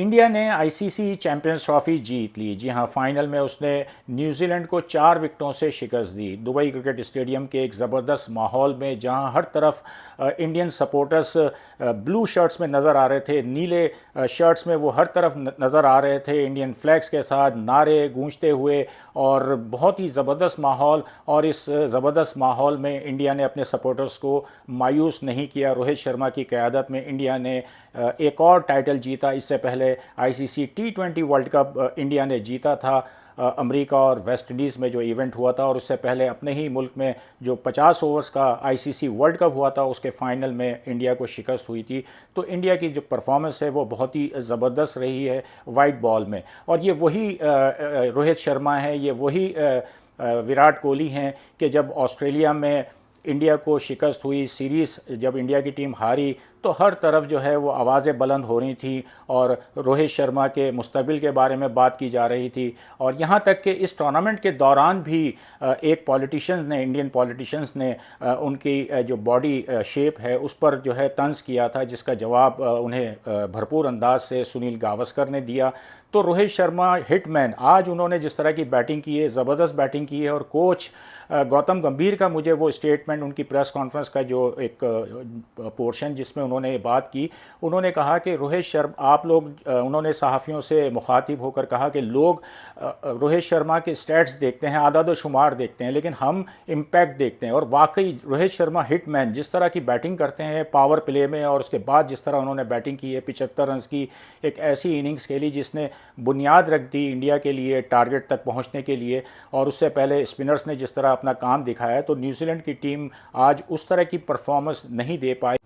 India ने ICC champions trophy जीत ली। जी हाँ, final में उसने न्यूजीलैंड को 4 विकेटों से शिकस्त दी। दुबई क्रिकेट स्टेडियम के एक ज़बरदस्त माहौल में, जहां हर तरफ इंडियन सपोर्टर्स ब्लू शर्ट्स में नज़र आ रहे थे, नीले शर्ट्स में वो हर तरफ नज़र आ रहे थे, इंडियन फ्लैग्स के साथ नारे गूंजते हुए, और बहुत ही ज़बरदस्त माहौल। और इस ज़बरदस्त माहौल में इंडिया ने अपने सपोर्टर्स को मायूस नहीं किया। रोहित शर्मा की क़यादत में इंडिया ने एक और टाइटल जीता। इससे पहले ICC T20 world cup India ने जीता था अमेरिका और वेस्ट इंडीज़ में जो इवेंट हुआ था, और उससे पहले अपने ही मुल्क में जो 50 ओवर्स का आईसीसी वर्ल्ड कप हुआ था, उसके फाइनल में इंडिया को शिकस्त हुई थी। तो इंडिया की जो परफॉर्मेंस है वो बहुत ही ज़बरदस्त रही है वाइट बॉल में। और ये वही रोहित शर्मा है, ये वही विराट कोहली हैं कि जब ऑस्ट्रेलिया में इंडिया को शिकस्त हुई, सीरीज़ जब इंडिया की टीम हारी, तो हर तरफ जो है वो आवाज़ें बुलंद हो रही थी और रोहित शर्मा के मुस्तकबिल के बारे में बात की जा रही थी। और यहाँ तक कि इस टूर्नामेंट के दौरान भी एक पॉलिटिशियंस ने, इंडियन पॉलिटिशियंस ने उनकी जो बॉडी शेप है उस पर जो है तंज किया था, जिसका जवाब उन्हें भरपूर अंदाज से सुनील गावस्कर ने दिया। तो रोहित शर्मा हिटमैन, आज उन्होंने जिस तरह की बैटिंग की है, ज़बरदस्त बैटिंग की है। और कोच गौतम गंभीर का मुझे वो स्टेटमेंट, उनकी प्रेस कॉन्फ्रेंस का जो एक पोर्शन जिसमें उन्होंने ये बात की, उन्होंने कहा कि रोहित शर्मा, आप लोग, उन्होंने सहाफ़ियों से मुखातिब होकर कहा कि लोग रोहित शर्मा के स्टैट्स देखते हैं, आदाद शुमार देखते हैं, लेकिन हम इम्पैक्ट देखते हैं। और वाकई रोहित शर्मा हिटमैन, जिस तरह की बैटिंग करते हैं पावर प्ले में, और उसके बाद जिस तरह उन्होंने बैटिंग की है, 75 रन की एक ऐसी इनिंग्स खेली जिसने बुनियाद रख दी इंडिया के लिए टारगेट तक पहुंचने के लिए। और उससे पहले स्पिनर्स ने जिस तरह अपना काम दिखाया, तो न्यूजीलैंड की टीम आज उस तरह की परफॉर्मेंस नहीं दे पाई।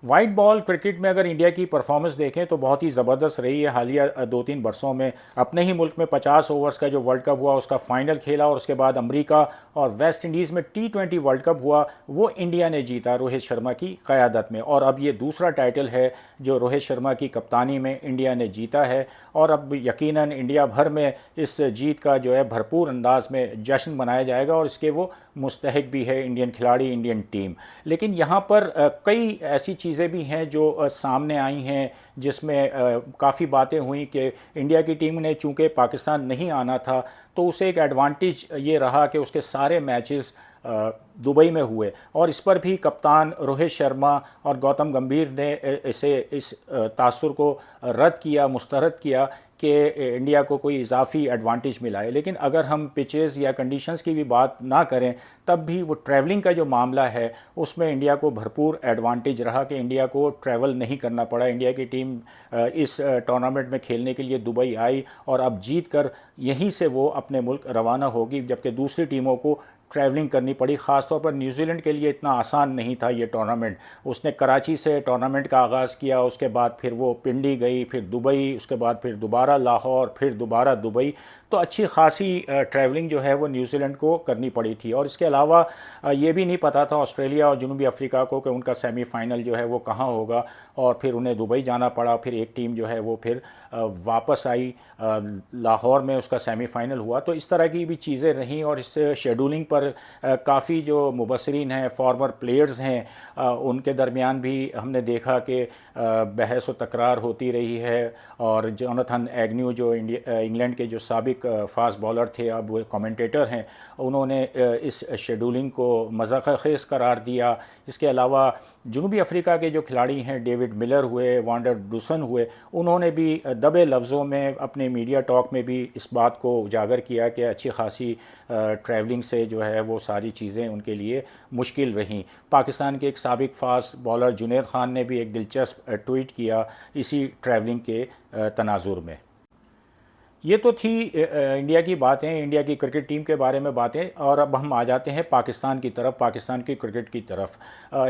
वाइट बॉल क्रिकेट में अगर इंडिया की परफॉर्मेंस देखें तो बहुत ही ज़बरदस्त रही है हालिया 2-3 वर्षों में। अपने ही मुल्क में 50 ओवर्स का जो वर्ल्ड कप हुआ उसका फाइनल खेला, और उसके बाद अमेरिका और वेस्ट इंडीज़ में T20 वर्ल्ड कप हुआ, वो इंडिया ने जीता रोहित शर्मा की क़यादत में। और अब ये दूसरा टाइटल है जो रोहित शर्मा की कप्तानी में इंडिया ने जीता है। और अब यकीनन इंडिया भर में इस जीत का जो है भरपूर अंदाज में जश्न मनाया जाएगा, और इसके वो मुस्तहिक भी है इंडियन खिलाड़ी, इंडियन टीम। लेकिन यहाँ पर कई ऐसी चीज़ें भी हैं जो सामने आई हैं, जिसमें काफ़ी बातें हुई कि इंडिया की टीम ने चूँकि पाकिस्तान नहीं आना था, तो उसे एक एडवांटेज ये रहा कि उसके सारे मैचेस दुबई में हुए। और इस पर भी कप्तान रोहित शर्मा और गौतम गंभीर ने इस तासुर को रद्द किया, मुस्तरद किया कि इंडिया को कोई इजाफी एडवांटेज मिला है। लेकिन अगर हम पिचेस या कंडीशंस की भी बात ना करें, तब भी वो ट्रैवलिंग का जो मामला है उसमें इंडिया को भरपूर एडवांटेज रहा कि इंडिया को ट्रैवल नहीं करना पड़ा। इंडिया की टीम इस टूर्नामेंट में खेलने के लिए दुबई आई, और अब जीत कर यहीं से वो अपने मुल्क रवाना होगी, जबकि दूसरी टीमों को ट्रैवलिंग करनी पड़ी। ख़ासतौर पर न्यूजीलैंड के लिए इतना आसान नहीं था ये टूर्नामेंट। उसने कराची से टूर्नामेंट का आगाज़ किया, उसके बाद फिर वो पिंडी गई, फिर दुबई, उसके बाद फिर दोबारा लाहौर, फिर दोबारा दुबई। तो अच्छी खासी ट्रैवलिंग जो है वो न्यूजीलैंड को करनी पड़ी थी। और इसके अलावा ये भी नहीं पता था ऑस्ट्रेलिया और जनूबी अफ्रीका को कि उनका सेमीफ़ाइनल जो है वो कहाँ होगा, और फिर उन्हें दुबई जाना पड़ा। फिर एक टीम जो है वो फिर वापस आई, लाहौर में उसका सेमीफ़ाइनल हुआ। तो इस तरह की भी चीज़ें रहीं। और इस शेड्यूलिंग पर काफ़ी जो मुबसरीन हैं, फॉर्मर प्लेयर्स हैं, उनके दरमियान भी हमने देखा कि बहस व तकरार होती रही है। और जोनाथन एग्न्यू जो इंग्लैंड के जो साबिक फास्ट बॉलर थे, अब वो कमेंटेटर हैं, उन्होंने इस शेड्यूलिंग को मज़ाक़-खेज़ करार दिया। इसके अलावा जनूबी अफ्रीका के जो खिलाड़ी हैं, डेविड मिलर हुए, वांडर डूसन हुए, उन्होंने भी दबे लफ्ज़ों में अपने मीडिया टॉक में भी इस बात को उजागर किया कि अच्छी खासी ट्रैवलिंग से जो है वो सारी चीज़ें उनके लिए मुश्किल रहीं। पाकिस्तान के एक साबिक फास्ट बॉलर जुनैद खान ने भी एक दिलचस्प ट्वीट किया इसी ट्रैवलिंग के तनाजुर में। ये तो थी इंडिया की बातें, इंडिया की क्रिकेट टीम के बारे में बातें। और अब हम आ जाते हैं पाकिस्तान की तरफ, पाकिस्तान की क्रिकेट की तरफ।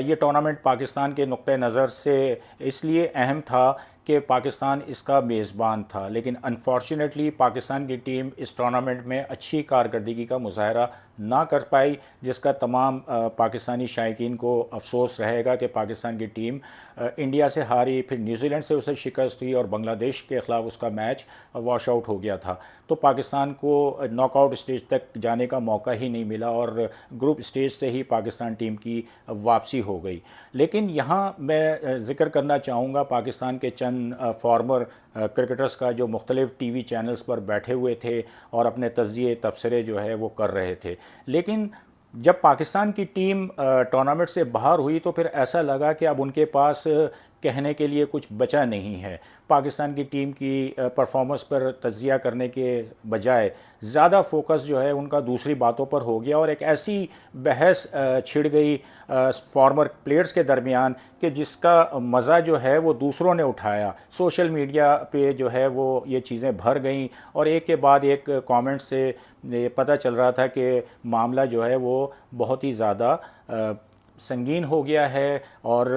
ये टूर्नामेंट पाकिस्तान के नुक्ते नज़र से इसलिए अहम था कि पाकिस्तान इसका मेज़बान था, लेकिन अनफॉर्चुनेटली पाकिस्तान की टीम इस टूर्नामेंट में अच्छी कारकर्दगी का मुजाहरा ना कर पाई, जिसका तमाम पाकिस्तानी शायकीन को अफसोस रहेगा कि पाकिस्तान की टीम इंडिया से हारी, फिर न्यूजीलैंड से उसे शिकस्त हुई और बांग्लादेश के ख़िलाफ़ उसका मैच वॉश आउट हो गया था। तो पाकिस्तान को नॉकआउट स्टेज तक जाने का मौका ही नहीं मिला और ग्रुप स्टेज से ही पाकिस्तान टीम की वापसी हो गई। लेकिन यहाँ मैं ज़िक्र करना चाहूँगा पाकिस्तान के चंद फॉर्मर क्रिकेटर्स का जो मुख्तलिफ़ टीवी चैनल्स पर बैठे हुए थे और अपने तज्ज़िये तबसरे जो है वो कर रहे थे। लेकिन जब पाकिस्तान की टीम टूर्नामेंट से बाहर हुई तो फिर ऐसा लगा कि अब उनके पास कहने के लिए कुछ बचा नहीं है। पाकिस्तान की टीम की परफॉर्मेंस पर तज्जिया करने के बजाय ज़्यादा फोकस जो है उनका दूसरी बातों पर हो गया और एक ऐसी बहस छिड़ गई फॉर्मर प्लेयर्स के दरमियान कि जिसका मज़ा जो है वो दूसरों ने उठाया। सोशल मीडिया पे जो है वो ये चीज़ें भर गईं और एक के बाद एक कमेंट से ये पता चल रहा था कि मामला जो है वो बहुत ही ज़्यादा संगीन हो गया है और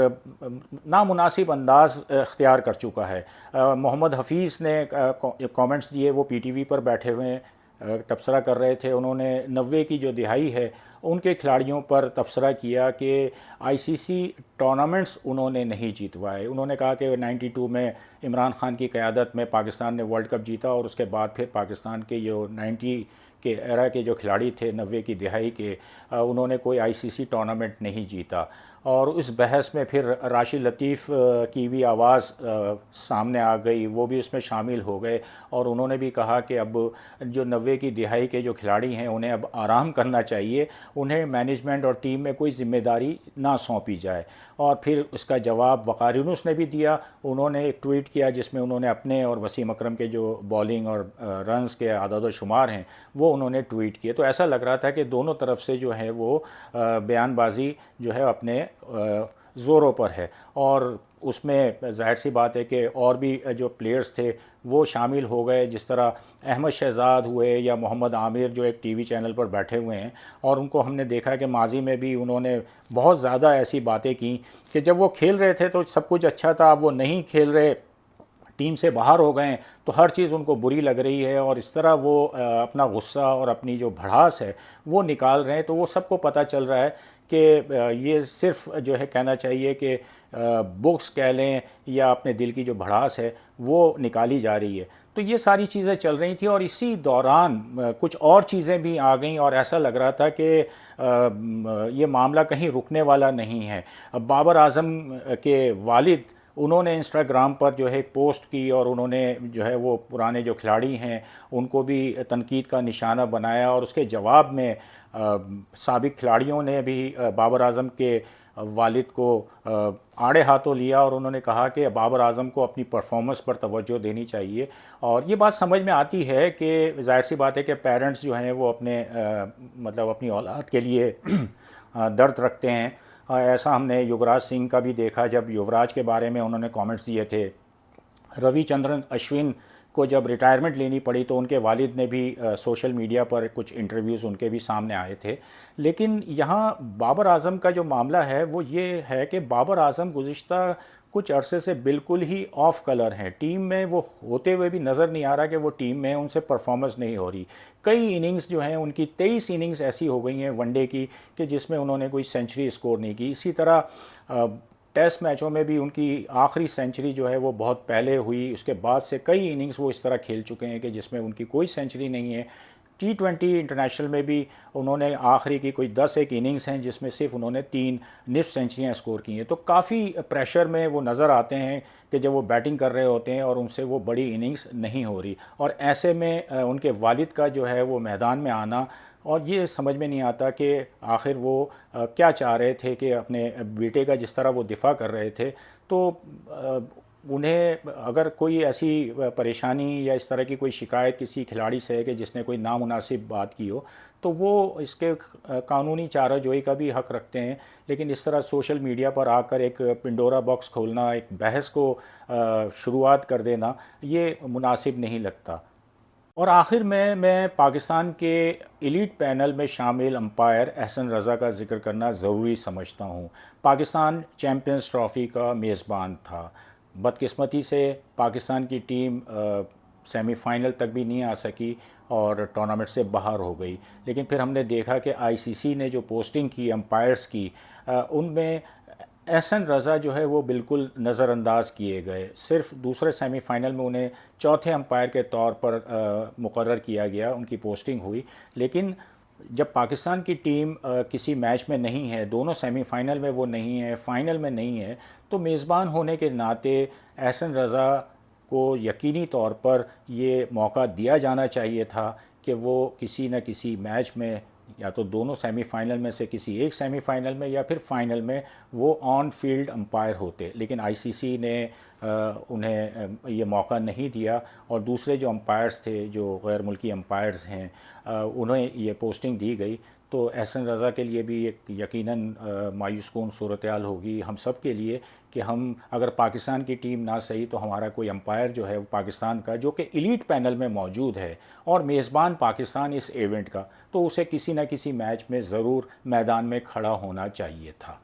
नामुनासिब अंदाज़ इख्तियार कर चुका है। मोहम्मद हफ़ीज़ ने कमेंट्स दिए, वो पीटीवी पर बैठे हुए तबसरा कर रहे थे। उन्होंने 90 की जो दिहाई है उनके खिलाड़ियों पर तबसरा किया कि आईसीसी टूर्नामेंट्स उन्होंने नहीं जीतवाए। उन्होंने कहा कि 92 में इमरान खान की क़यादत में पाकिस्तान ने वर्ल्ड कप जीता और उसके बाद फिर पाकिस्तान के जो 90 के एरा के जो खिलाड़ी थे 90 की दिहाई के, उन्होंने कोई आईसीसी टूर्नामेंट नहीं जीता। और उस बहस में फिर राशिद लतीफ़ की भी आवाज़ सामने आ गई, वो भी उसमें शामिल हो गए और उन्होंने भी कहा कि अब जो 90 की दिहाई के जो खिलाड़ी हैं उन्हें अब आराम करना चाहिए, उन्हें मैनेजमेंट और टीम में कोई ज़िम्मेदारी ना सौंपी जाए। और फिर उसका जवाब वक़ार यूनुस ने भी दिया। उन्होंने एक ट्वीट किया जिसमें उन्होंने अपने और वसीम अकरम के जो बॉलिंग और रन्स के आदाद शुमार हैं वो उन्होंने ट्वीट किए। तो ऐसा लग रहा था कि दोनों तरफ से जो है वो बयानबाजी जो है अपने ज़ोरों पर है और उसमें ज़ाहिर सी बात है कि और भी जो प्लेयर्स थे वो शामिल हो गए, जिस तरह अहमद शहजाद हुए या मोहम्मद आमिर जो एक टीवी चैनल पर बैठे हुए हैं और उनको हमने देखा कि माजी में भी उन्होंने बहुत ज़्यादा ऐसी बातें की कि जब वो खेल रहे थे तो सब कुछ अच्छा था, अब वो नहीं खेल रहे, टीम से बाहर हो गए तो हर चीज़ उनको बुरी लग रही है और इस तरह वो अपना गुस्सा और अपनी जो भड़ास है वो निकाल रहे हैं। तो वो सबको पता चल रहा है कि ये सिर्फ जो है कहना चाहिए कि बुक्स कह लें या अपने दिल की जो भड़ास है वो निकाली जा रही है। तो ये सारी चीज़ें चल रही थी और इसी दौरान कुछ और चीज़ें भी आ गईं और ऐसा लग रहा था कि ये मामला कहीं रुकने वाला नहीं है। बाबर आज़म के वालिद उन्होंने इंस्टाग्राम पर जो है एक पोस्ट की और उन्होंने जो है वो पुराने जो खिलाड़ी हैं उनको भी तनकीद का निशाना बनाया और उसके जवाब में साबिक खिलाड़ियों ने भी बाबर आज़म के वालिद को आड़े हाथों लिया और उन्होंने कहा कि बाबर आज़म को अपनी परफॉर्मेंस पर तवज्जो देनी चाहिए। और ये बात समझ में आती है कि ज़ाहिर सी बात है कि पेरेंट्स जो हैं वो अपने मतलब अपनी औलाद के लिए दर्द रखते हैं। ऐसा हमने युवराज सिंह का भी देखा, जब युवराज के बारे में उन्होंने कमेंट्स दिए थे। रविचंद्रन अश्विन को जब रिटायरमेंट लेनी पड़ी तो उनके वालिद ने भी सोशल मीडिया पर कुछ इंटरव्यूज़ उनके भी सामने आए थे। लेकिन यहाँ बाबर आज़म का जो मामला है वो ये है कि बाबर आज़म गुज़िश्ता कुछ अरसे से बिल्कुल ही ऑफ कलर हैं। टीम में वो होते हुए भी नज़र नहीं आ रहा कि वो टीम में उनसे परफॉर्मेंस नहीं हो रही। कई इनिंग्स जो हैं उनकी 23 इनिंग्स ऐसी हो गई हैं वनडे की कि जिसमें उन्होंने कोई सेंचुरी स्कोर नहीं की। इसी तरह टेस्ट मैचों में भी उनकी आखिरी सेंचुरी जो है वो बहुत पहले हुई, उसके बाद से कई इनिंग्स वो इस तरह खेल चुके हैं कि जिसमें उनकी कोई सेंचुरी नहीं है। T20 इंटरनेशनल में भी उन्होंने आखिरी की कोई 10 एक इनिंग्स हैं जिसमें सिर्फ उन्होंने 3 निफ्ट सेंचुरियाँ स्कोर की हैं। तो काफ़ी प्रेशर में वो नज़र आते हैं कि जब वो बैटिंग कर रहे होते हैं और उनसे वो बड़ी इनिंग्स नहीं हो रही और ऐसे में उनके वालिद का जो है वो मैदान में आना और ये समझ में नहीं आता कि आखिर वो क्या चाह रहे थे कि अपने बेटे का जिस तरह वो दिफा कर रहे थे तो उन्हें अगर कोई ऐसी परेशानी या इस तरह की कोई शिकायत किसी खिलाड़ी से है कि जिसने कोई नामुनासिब बात की हो तो वो इसके कानूनी चाराजोई का भी हक रखते हैं। लेकिन इस तरह सोशल मीडिया पर आकर एक पिंडोरा बॉक्स खोलना, एक बहस को शुरुआत कर देना, ये मुनासिब नहीं लगता। और आखिर में मैं पाकिस्तान के एलीट पैनल में शामिल अंपायर एहसन रज़ा का ज़िक्र करना ज़रूरी समझता हूँ। पाकिस्तान चैम्पियंस ट्रॉफ़ी का मेज़बान था। बदकिस्मती से पाकिस्तान की टीम सेमीफाइनल तक भी नहीं आ सकी और टूर्नामेंट से बाहर हो गई। लेकिन फिर हमने देखा कि आईसीसी ने जो पोस्टिंग की अंपायर्स की, उनमें एहसन रज़ा जो है वो बिल्कुल नज़रअंदाज किए गए। सिर्फ दूसरे सेमीफाइनल में उन्हें चौथे अंपायर के तौर पर मुकर्रर किया गया, उनकी पोस्टिंग हुई। लेकिन जब पाकिस्तान की टीम किसी मैच में नहीं है, दोनों सेमीफाइनल में वो नहीं है, फाइनल में नहीं है, तो मेज़बान होने के नाते एहसन रज़ा को यकीनी तौर पर ये मौका दिया जाना चाहिए था कि वो किसी न किसी मैच में, या तो दोनों सेमीफाइनल में से किसी एक सेमीफाइनल में या फिर फाइनल में, वो ऑन फील्ड अंपायर होते। लेकिन आईसीसी ने उन्हें ये मौका नहीं दिया और दूसरे जो अंपायर्स थे, जो गैर मुल्की अंपायर्स हैं, उन्हें ये पोस्टिंग दी गई। तो एहसन रज़ा के लिए भी एक यकीनन मायूस कुन सूरत हाल होगी हम सब के लिए कि हम अगर पाकिस्तान की टीम ना सही तो हमारा कोई अंपायर जो है वो पाकिस्तान का, जो कि एलीट पैनल में मौजूद है और मेज़बान पाकिस्तान इस इवेंट का, तो उसे किसी न किसी मैच में ज़रूर मैदान में खड़ा होना चाहिए था।